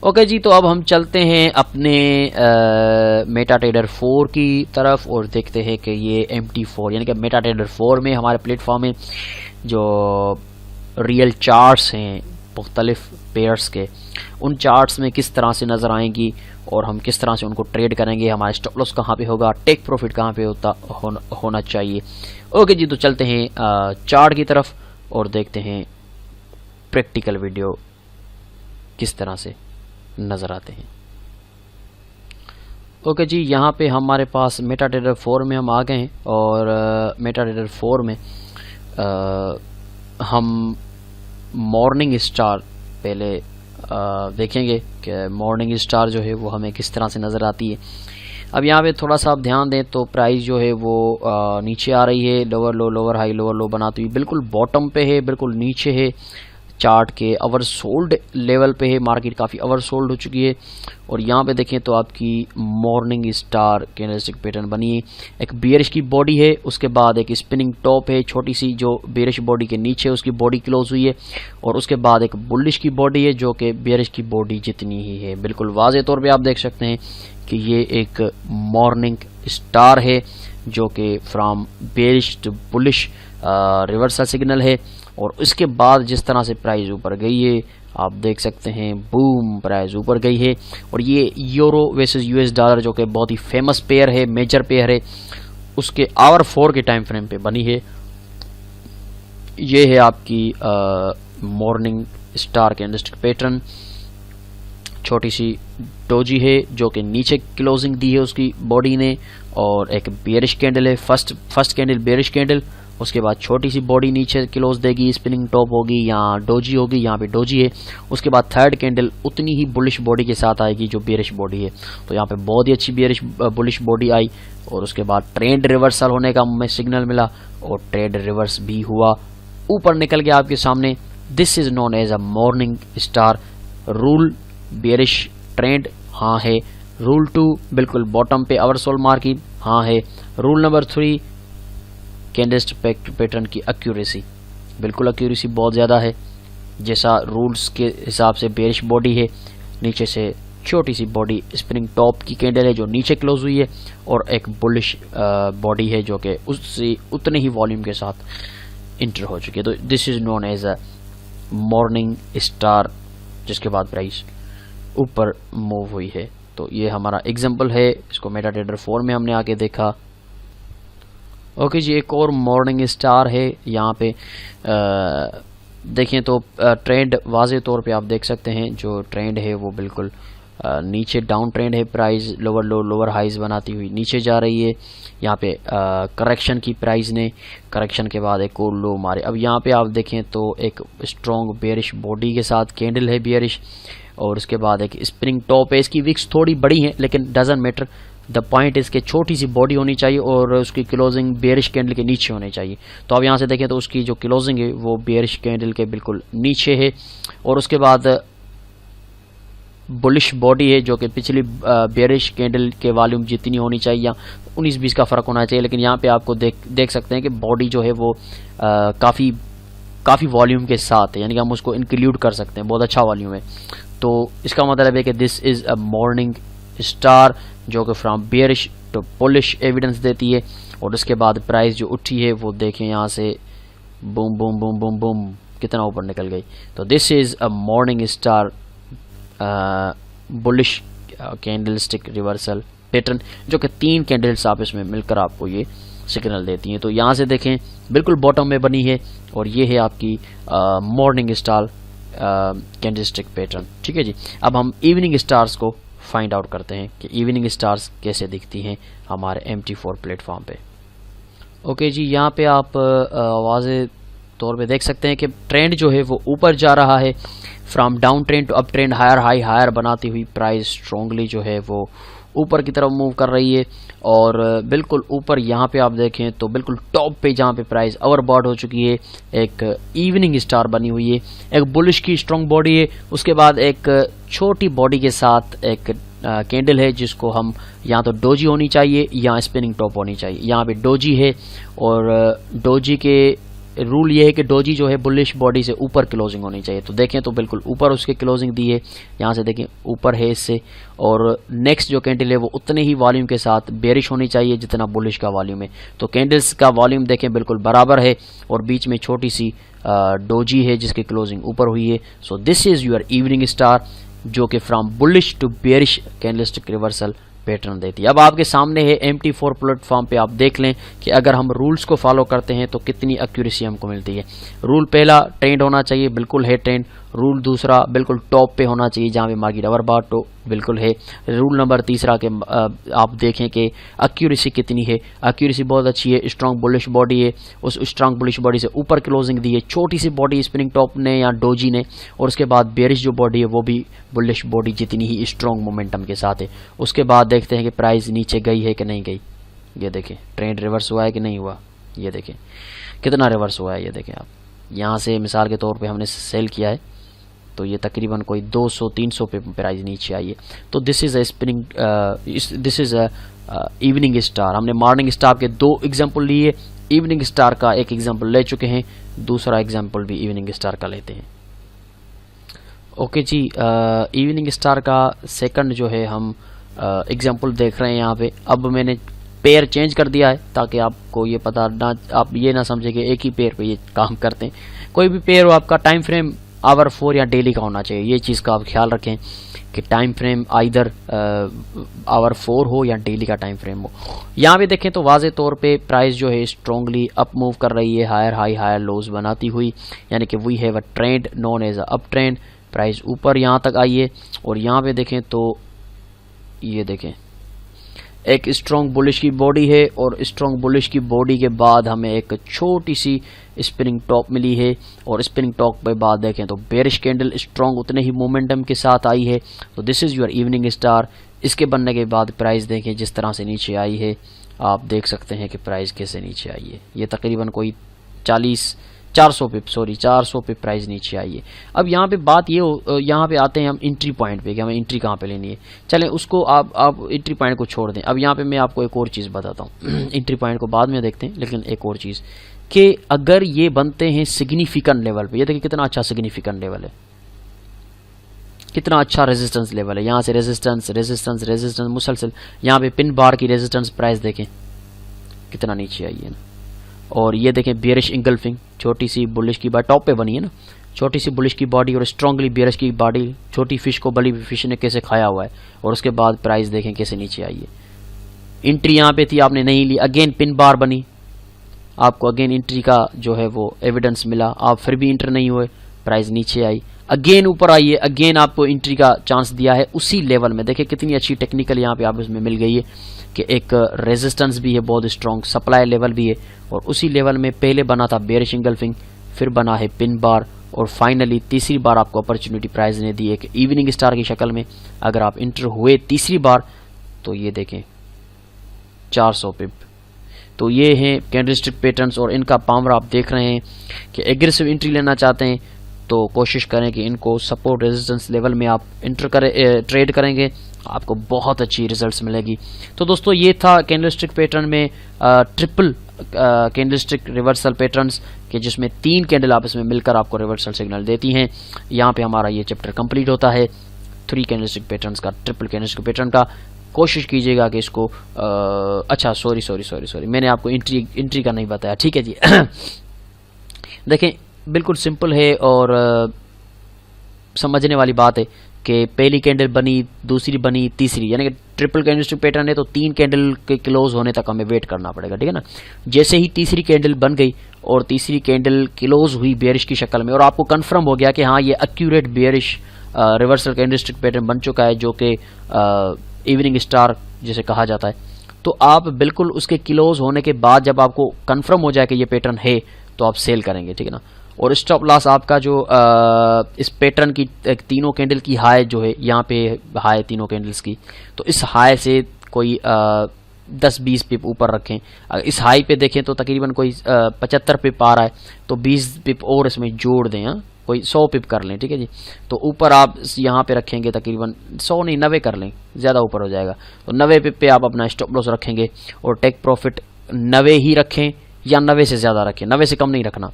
A: ओके जी, तो अब हम चलते हैं अपने मेटा ट्रेडर 4 की तरफ और देखते हैं कि ये MT4 यानी कि मेटा ट्रेडर 4 में हमारे प्लेटफॉर्म में जो रियल चार्ट्स हैं मुख्तलिफ पेयर्स के, उन चार्ट्स में किस तरह से नज़र आएंगी और हम किस तरह से उनको ट्रेड करेंगे, हमारा स्टॉप लॉस कहाँ पे होगा, टेक प्रॉफिट कहाँ पे होना चाहिए। ओके जी, तो चलते हैं चार्ट की तरफ और देखते हैं प्रैक्टिकल वीडियो किस तरह से नज़र आते हैं। ओके जी, यहाँ पे हमारे पास मेटा ट्रेडर 4 में हम आ गए हैं और मेटा ट्रेडर 4 में हम मॉर्निंग स्टार पहले देखेंगे कि मॉर्निंग स्टार जो है वो हमें किस तरह से नज़र आती है। अब यहाँ पे थोड़ा सा आप ध्यान दें तो प्राइस जो है वो नीचे आ रही है, lower low lower high lower लो बनाती हुई बिल्कुल बॉटम पे है, बिल्कुल नीचे है चार्ट के, ओवर सोल्ड लेवल पे है, मार्केट काफ़ी ओवर सोल्ड हो चुकी है। और यहाँ पे देखें तो आपकी मॉर्निंग स्टार कैंडलस्टिक पैटर्न बनी है, एक बेयरिश की बॉडी है, उसके बाद एक स्पिनिंग टॉप है छोटी सी जो बेयरिश बॉडी के नीचे उसकी बॉडी क्लोज हुई है, और उसके बाद एक बुलिश की बॉडी है जो कि बेयरिश की बॉडी जितनी ही है। बिल्कुल वाज़े तौर पे आप देख सकते हैं कि ये एक मॉर्निंग स्टार है जो कि from bearish to bullish reversal signal है। और इसके बाद जिस तरह से प्राइस ऊपर गई है आप देख सकते हैं, बूम प्राइस ऊपर गई है। और ये यूरो वर्सेस US डॉलर जो कि बहुत ही फेमस पेयर है, मेजर पेयर है, उसके आवर 4 के टाइम फ्रेम पे बनी है। ये है आपकी मॉर्निंग स्टार कैंडलस्टिक पैटर्न, छोटी सी डोजी है जो कि नीचे क्लोजिंग दी है उसकी बॉडी ने, और एक बेयरिश कैंडल है, फर्स्ट कैंडल बेयरिश कैंडल, उसके बाद छोटी सी बॉडी नीचे क्लोज देगी, स्पिनिंग टॉप होगी, यहाँ डोजी होगी, यहाँ पे डोजी है। उसके बाद थर्ड कैंडल उतनी ही बुलिश बॉडी के साथ आएगी जो बेयरिश बॉडी है, तो यहाँ पे बहुत ही अच्छी बेयरिश बुलिश बॉडी आई। और उसके बाद ट्रेंड रिवर्सल होने का हमें सिग्नल मिला और ट्रेंड रिवर्स भी हुआ, ऊपर निकल गया आपके सामने। This is known as a morning star. Rule bearish trend हाँ है, रूल 2 बिल्कुल बॉटम पे ओवरसोल्ड मार्किंग हाँ है, रूल नंबर 3 कैंडलस्टिक पैटर्न की एक्यूरेसी, बिल्कुल एक्यूरेसी बहुत ज़्यादा है, जैसा रूल्स के हिसाब से बेयरिश बॉडी है, नीचे से छोटी सी बॉडी स्पिनिंग टॉप की कैंडल है जो नीचे क्लोज हुई है, और एक बुलिश बॉडी है जो कि उससे उतने ही वॉल्यूम के साथ इंटर हो चुकी है। तो this is known as a morning star, जिसके बाद प्राइस ऊपर मूव हुई है। तो ये हमारा एग्जांपल है, इसको मेटा ट्रेडर 4 में हमने आके देखा। ओके जी, एक और मॉर्निंग स्टार है, यहाँ पे देखें तो ट्रेंड वाज़े तौर पे आप देख सकते हैं, जो ट्रेंड है वो बिल्कुल नीचे डाउन ट्रेंड है, price lower low lower highs बनाती हुई नीचे जा रही है। यहाँ पे करेक्शन की प्राइस ने, करेक्शन के बाद एक और लो मारे। अब यहाँ पे आप देखें तो एक स्ट्रॉन्ग बेयरिश बॉडी के साथ कैंडल है बेयरिश, और उसके बाद एक स्प्रिंग टॉप है, इसकी विक्स थोड़ी बड़ी है लेकिन डजंट मैटर, द पॉइंट इसके छोटी सी बॉडी होनी चाहिए और उसकी क्लोजिंग बेयरिश कैंडल के नीचे होनी चाहिए। तो आप यहाँ से देखें तो उसकी जो क्लोजिंग है वो बेयरिश कैंडल के बिल्कुल नीचे है। और उसके बाद बुलिश बॉडी है जो कि पिछली बेरिश कैंडल के वॉल्यूम जितनी होनी चाहिए या 19-20 का फ़र्क होना चाहिए, लेकिन यहाँ पे आपको देख सकते हैं कि बॉडी जो है वो काफ़ी वॉल्यूम के साथ है, यानी कि हम उसको इंक्लूड कर सकते हैं, बहुत अच्छा वॉल्यूम है। तो इसका मतलब है कि this is a morning star जो कि from bearish to bullish evidence देती है। और उसके बाद प्राइस जो उठी है वो देखें यहाँ से boom boom boom boom boom कितना ऊपर निकल गई। तो this is a morning star bullish candlestick reversal pattern जो कि 3 कैंडल्स आप इसमें मिलकर आपको ये सिग्नल देती हैं। तो यहाँ से देखें बिल्कुल बॉटम में बनी है और ये है आपकी मॉर्निंग स्टार कैंडलस्टिक पैटर्न। ठीक है जी, अब हम इवनिंग स्टार्स को फाइंड आउट करते हैं कि इवनिंग स्टार्स कैसे दिखती हैं हमारे MT4 प्लेटफॉर्म पे। ओके जी, यहाँ पे आप वाज़े तौर पे देख सकते हैं कि ट्रेंड जो है वो ऊपर जा रहा है, from down trend to up trend, higher high higher बनाती हुई प्राइस स्ट्रॉन्गली जो है वो ऊपर की तरफ मूव कर रही है। और बिल्कुल ऊपर यहाँ पे आप देखें तो बिल्कुल टॉप पे जहाँ पे प्राइस ओवरबॉट हो चुकी है, एक इवनिंग स्टार बनी हुई है, एक बुलिश की स्ट्रॉन्ग बॉडी है, उसके बाद एक छोटी बॉडी के साथ एक कैंडल है जिसको हम या तो डोजी होनी चाहिए या स्पिनिंग टॉप होनी चाहिए। यहाँ पे डोजी है और डोजी के रूल ये है कि डोजी जो है बुलिश बॉडी से ऊपर क्लोजिंग होनी चाहिए। तो देखें तो बिल्कुल ऊपर उसके क्लोजिंग दी है, यहाँ से देखें ऊपर है इससे। और नेक्स्ट जो कैंडल है वो उतने ही वॉल्यूम के साथ बेरिश होनी चाहिए जितना बुलिश का वॉल्यूम है। तो कैंडल्स का वॉल्यूम देखें बिल्कुल बराबर है और बीच में छोटी सी डोजी है जिसकी क्लोजिंग ऊपर हुई है। So this is your evening star जो कि from bullish to bearish candlestick reversal pattern देती है। अब आपके सामने है MT4 प्लेटफॉर्म पे, आप देख लें कि अगर हम रूल्स को फॉलो करते हैं तो कितनी एक्यूरेसी हमको मिलती है। रूल पहला ट्रेंड होना चाहिए, बिल्कुल है ट्रेंड। रूल दूसरा बिल्कुल टॉप पे होना चाहिए जहाँ पे मार्केट ओवरबॉट तो बिल्कुल है। रूल नंबर तीसरा के आप देखें कि एक्यूरेसी कितनी है, एक्यूरेसी बहुत अच्छी है, स्ट्रॉन्ग बुलिश बॉडी है, उस स्ट्रॉन्ग बुलिश बॉडी से ऊपर क्लोजिंग दी है, छोटी सी बॉडी स्पिनिंग टॉप ने या डोजी ने, और उसके बाद बेरिश जो बॉडी है वो भी बुलिश बॉडी जितनी ही स्ट्रॉन्ग मोमेंटम के साथ है। उसके बाद देखते हैं कि प्राइस नीचे गई है कि नहीं गई। ये देखें ट्रेंड रिवर्स हुआ है कि नहीं हुआ, ये देखें कितना रिवर्स हुआ है। ये देखें आप, यहाँ से मिसाल के तौर पे हमने सेल किया है तो ये तकरीबन कोई 200-300 पे प्राइस नीचे आई है। तो this is a spinning, this is a evening star. हमने मॉर्निंग स्टार के 2 एग्जांपल लिए, इवनिंग स्टार का एक एग्जांपल ले चुके हैं, दूसरा एग्जांपल भी इवनिंग स्टार का लेते हैं। ओके जी, इवनिंग स्टार का सेकंड जो है हम एग्जांपल देख रहे हैं यहाँ पे। अब मैंने पेयर चेंज कर दिया है ताकि आपको ये पता ना, आप ये ना समझे कि एक ही पेयर पे ये काम करते हैं। कोई भी पेयर हो आपका टाइम फ्रेम आवर 4 या डेली का होना चाहिए, ये चीज़ का आप ख्याल रखें कि टाइम फ्रेम आइदर आवर 4 हो या डेली का टाइम फ्रेम हो। यहाँ पे देखें तो वाज़े तौर पे प्राइस जो है स्ट्रॉन्गली अप मूव कर रही है, हायर हाई हायर लोज बनाती हुई, यानी कि we have a trend known as a up trend. Price ऊपर यहाँ तक आई है और यहाँ पे देखें तो ये देखें एक स्ट्रॉन्ग बुलिश की बॉडी है और स्ट्रॉन्ग बुलिश की बॉडी के बाद हमें एक छोटी सी स्पिनिंग टॉप मिली है और स्पिनिंग टॉप पे बाद देखें तो बेरिश कैंडल स्ट्रॉन्ग उतने ही मोमेंटम के साथ आई है। तो this is your evening star. इसके बनने के बाद प्राइस देखें जिस तरह से नीचे आई है, आप देख सकते हैं कि प्राइस कैसे नीचे आई है। ये तकरीबन कोई 400 पे प्राइस नीचे आई है। अब यहाँ पे बात ये यहाँ पे आते हैं हम एंट्री पॉइंट पे कि हमें एंट्री कहाँ पे लेनी है। चलें उसको आप एंट्री पॉइंट को छोड़ दें। अब यहाँ पे मैं आपको एक और चीज़ बताता हूँ एंट्री पॉइंट को बाद में देखते हैं, लेकिन एक और चीज़ कि अगर ये बनते हैं सिग्निफिकेंट लेवल पे, ये देखिए कितना अच्छा सिग्निफिकेंट लेवल है, कितना अच्छा रेजिस्टेंस लेवल है। यहाँ से रेजिस्टेंस रेजिस्टेंस रेजिस्टेंस मुसलसल, यहाँ पे पिन बार की रेजिस्टेंस प्राइस देखें कितना नीचे आई है ना। और ये देखें बेरिश इंगल्फिंग, छोटी सी बुलिश की बॉडी टॉप पे बनी है ना, छोटी सी बुलिश की बॉडी और स्ट्रांगली बेरिश की बॉडी, छोटी फिश को बड़ी फिश ने कैसे खाया हुआ है। और उसके बाद प्राइस देखें कैसे नीचे आई है। एंट्री यहाँ पे थी, आपने नहीं ली, अगेन पिन बार बनी, आपको अगेन एंट्री का जो है वो एविडेंस मिला, आप फिर भी इंटर नहीं हुए, प्राइस नीचे आई, अगेन ऊपर आई है, अगेन आपको एंट्री का चांस दिया है उसी लेवल में। देखिए कितनी अच्छी टेक्निकल यहाँ पे आप इसमें मिल गई है कि एक रेजिस्टेंस भी है बहुत स्ट्रॉन्ग, सप्लाई लेवल भी है, और उसी लेवल में पहले बना था बेरिश इंगल्फिंग, फिर बना है पिन बार, और फाइनली तीसरी बार आपको अपॉर्चुनिटी प्राइस ने दी है कि इवनिंग स्टार की शक्ल में अगर आप इंटर हुए तीसरी बार तो ये देखें 400 पिप। तो ये हैं कैंडलस्टिक पैटर्न्स और इनका पावर आप देख रहे हैं कि एग्रेसिव एंट्री लेना चाहते हैं तो कोशिश करें कि इनको सपोर्ट रेजिस्टेंस लेवल में आप ट्रेड करेंगे, आपको बहुत अच्छी रिजल्ट्स मिलेगी। तो दोस्तों ये था कैंडलस्टिक पैटर्न में ट्रिपल कैंडलस्टिक रिवर्सल पैटर्न्स के, जिसमें 3 कैंडल आपस में मिलकर आपको रिवर्सल सिग्नल देती हैं। यहाँ पे हमारा ये चैप्टर कंप्लीट होता है 3 कैंडलस्टिक पैटर्न्स का, ट्रिपल कैंडलस्टिक पैटर्न का। कोशिश कीजिएगा कि इसको अच्छा सॉरी मैंने आपको इंट्री का नहीं बताया, ठीक है जी। देखें बिल्कुल सिंपल है और समझने वाली बात है कि पहली कैंडल बनी, दूसरी बनी, तीसरी, यानी कि ट्रिपल कैंडलस्टिक पैटर्न है तो 3 कैंडल के क्लोज होने तक हमें वेट करना पड़ेगा, ठीक है ना। जैसे ही तीसरी कैंडल बन गई और तीसरी कैंडल क्लोज हुई बेयरिश की शक्ल में और आपको कंफर्म हो गया कि हाँ ये accurate bearish reversal candlestick pattern बन चुका है, जो कि इवनिंग स्टार जिसे कहा जाता है, तो आप बिल्कुल उसके क्लोज होने के बाद जब आपको कंफर्म हो जाए कि ये पैटर्न है तो आप सेल करेंगे, ठीक है ना। और स्टॉप लॉस आपका जो इस पैटर्न की तीनों कैंडल की हाई जो है, यहाँ पे हाई तीनों कैंडल्स की, तो इस हाई से कोई 10-20 पिप ऊपर रखें। अगर इस हाई पे देखें तो तकरीबन कोई 75 पिप आ रहा है, तो 20 पिप और इसमें जोड़ दें, हाँ कोई 100 पिप कर लें, ठीक है जी। तो ऊपर आप यहाँ पे रखेंगे तकरीबन 100 नहीं 90 कर लें, ज़्यादा ऊपर हो जाएगा। तो 90 पिप पे आप अपना स्टॉप लॉस रखेंगे और टेक प्रॉफिट 90 ही रखें या 90 से ज़्यादा रखें, 90 से कम नहीं रखना।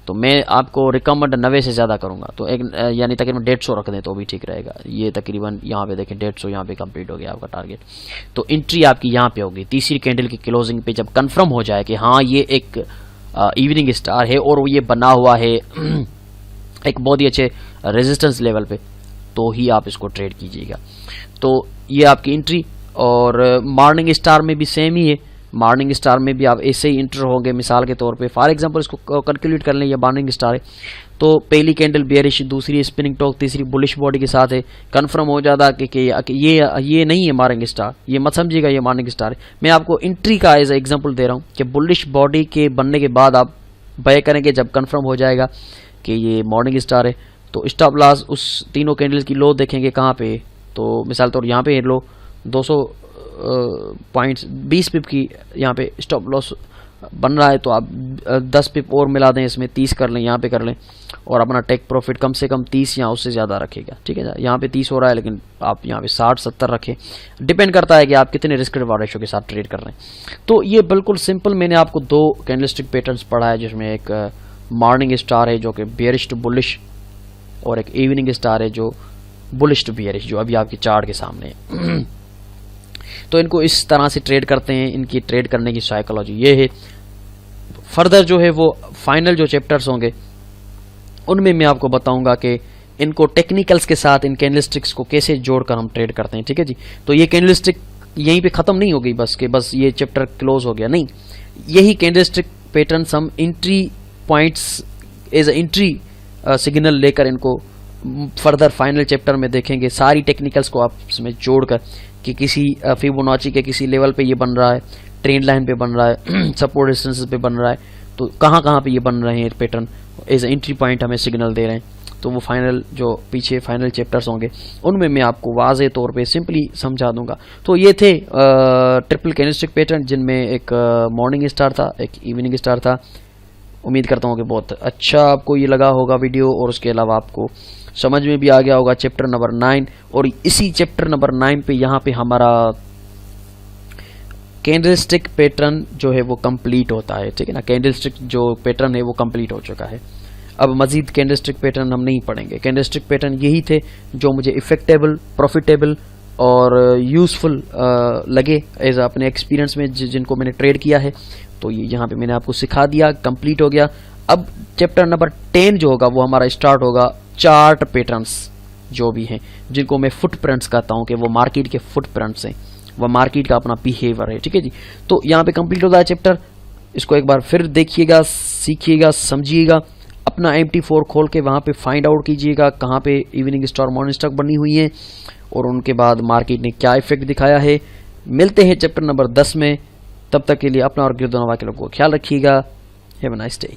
A: तो मैं आपको रिकमेंड 90 से ज़्यादा करूँगा, तो एक यानी तकरीबन 150 रख दें तो भी ठीक रहेगा। ये तकरीबन यहाँ पे देखें 150 यहाँ पे कंप्लीट हो गया आपका टारगेट। तो एंट्री आपकी यहाँ पे होगी तीसरी कैंडल की क्लोजिंग पे, जब कंफर्म हो जाए कि हाँ ये एक इवनिंग स्टार है और ये बना हुआ है एक बहुत ही अच्छे रेजिस्टेंस लेवल पे, तो ही आप इसको ट्रेड कीजिएगा। तो ये आपकी एंट्री। और मॉर्निंग स्टार में भी सेम ही है, मॉर्निंग स्टार में भी आप ऐसे ही इंटर होंगे। मिसाल के तौर पे फॉर एग्जांपल इसको कैलकुलेट कर लें, ये मॉर्निंग स्टार है तो पहली कैंडल बेयरिश, दूसरी स्पिनिंग टॉक, तीसरी बुलिश बॉडी के साथ है। कंफर्म हो जाता कि ये नहीं है मॉर्निंग स्टार, ये मत समझिएगा ये मॉर्निंग स्टार है। मैं आपको एंट्री का एज एग्जांपल दे रहा हूँ कि बुलिश बॉडी के बनने के बाद आप बाय करेंगे जब कंफर्म हो जाएगा कि ये मॉर्निंग स्टार है। तो स्टॉप लॉस उस तीनों कैंडल्स की लो देखेंगे कहाँ पे, तो मिसाल तौर यहाँ पे लो 200 पॉइंट्स 20 पिप की यहाँ पे स्टॉप लॉस बन रहा है, तो आप 10 पिप और मिला दें इसमें, 30 कर लें यहाँ पे कर लें और अपना टेक प्रॉफिट कम से कम 30 या उससे ज़्यादा रखेगा, ठीक है। यहाँ पे 30 हो रहा है लेकिन आप यहाँ पे 60-70 रखें, डिपेंड करता है कि आप कितने रिस्क रिवार्ड रेशो के साथ ट्रेड कर रहे हैं। तो ये बिल्कुल सिंपल मैंने आपको 2 कैंडलस्टिक पैटर्न्स पढ़ा है, जिसमें एक मॉर्निंग स्टार है जो कि बेयरिश टू बुलिश, और एक इवनिंग स्टार है जो बुलिश टू बेयरिश, जो अभी आपके चार्ट के सामने है। तो इनको इस तरह से ट्रेड करते हैं, इनकी ट्रेड करने की साइकोलॉजी ये है। फर्दर जो है वो फाइनल जो चैप्टर्स होंगे उनमें मैं आपको बताऊंगा कि इनको टेक्निकल्स के साथ इन कैंडलस्टिक्स को कैसे जोड़कर हम ट्रेड करते हैं, ठीक है जी। तो ये कैंडलस्टिक यहीं पे ख़त्म नहीं हो गई बस कि बस ये चैप्टर क्लोज हो गया, नहीं, यही कैंडलस्टिक पैटर्न्स हम entry points as a entry signal लेकर इनको फर्दर फाइनल चैप्टर में देखेंगे। सारी टेक्निकल्स को आप इसमें जोड़कर कि किसी फिबोनाची के किसी लेवल पे ये बन रहा है, ट्रेंड लाइन पे बन रहा है, सपोर्ट रेजिस्टेंस पे बन रहा है, तो कहाँ कहाँ पे ये बन रहे हैं पैटर्न एज एंट्री पॉइंट हमें सिग्नल दे रहे हैं। तो वो फाइनल जो पीछे फाइनल चैप्टर्स होंगे उनमें मैं आपको वाज़े तौर पे सिंपली समझा दूंगा। तो ये थे ट्रिपल कैंडलस्टिक पैटर्न, जिनमें एक मॉर्निंग स्टार था, एक इवनिंग स्टार था। उम्मीद करता हूँ कि बहुत अच्छा आपको ये लगा होगा वीडियो, और उसके अलावा आपको समझ में भी आ गया होगा चैप्टर नंबर 9। और इसी चैप्टर नंबर 9 पे यहाँ पे हमारा कैंडलस्टिक पैटर्न जो है वो कंप्लीट होता है, ठीक है ना। कैंडलस्टिक जो पैटर्न है वो कंप्लीट हो चुका है। अब मजीद कैंडलस्टिक पैटर्न हम नहीं पढ़ेंगे। कैंडलस्टिक पैटर्न यही थे जो मुझे इफेक्टेबल, प्रॉफिटेबल और यूज़फुल लगे एज अपने एक्सपीरियंस में, जिनको मैंने ट्रेड किया है। तो ये यहाँ पे मैंने आपको सिखा दिया, कंप्लीट हो गया। अब चैप्टर नंबर 10 जो होगा वो हमारा स्टार्ट होगा चार्ट पैटर्न्स जो भी हैं, जिनको मैं फुटप्रिंट्स कहता हूँ कि वो मार्केट के फुटप्रिंट्स हैं, वह मार्केट का अपना बिहेवियर है, ठीक है जी। तो यहाँ पे कंप्लीट होता है चैप्टर। इसको एक बार फिर देखिएगा, सीखिएगा, समझिएगा, अपना MT4 खोल के वहाँ पे फाइंड आउट कीजिएगा कहाँ पे इवनिंग स्टार, मॉर्निंग स्टार बनी हुई है और उनके बाद मार्केट ने क्या इफेक्ट दिखाया है। मिलते हैं चैप्टर नंबर 10 में, तब तक के लिए अपना और गिरदोनवा के लोगों को ख्याल रखिएगा। Have a nice day.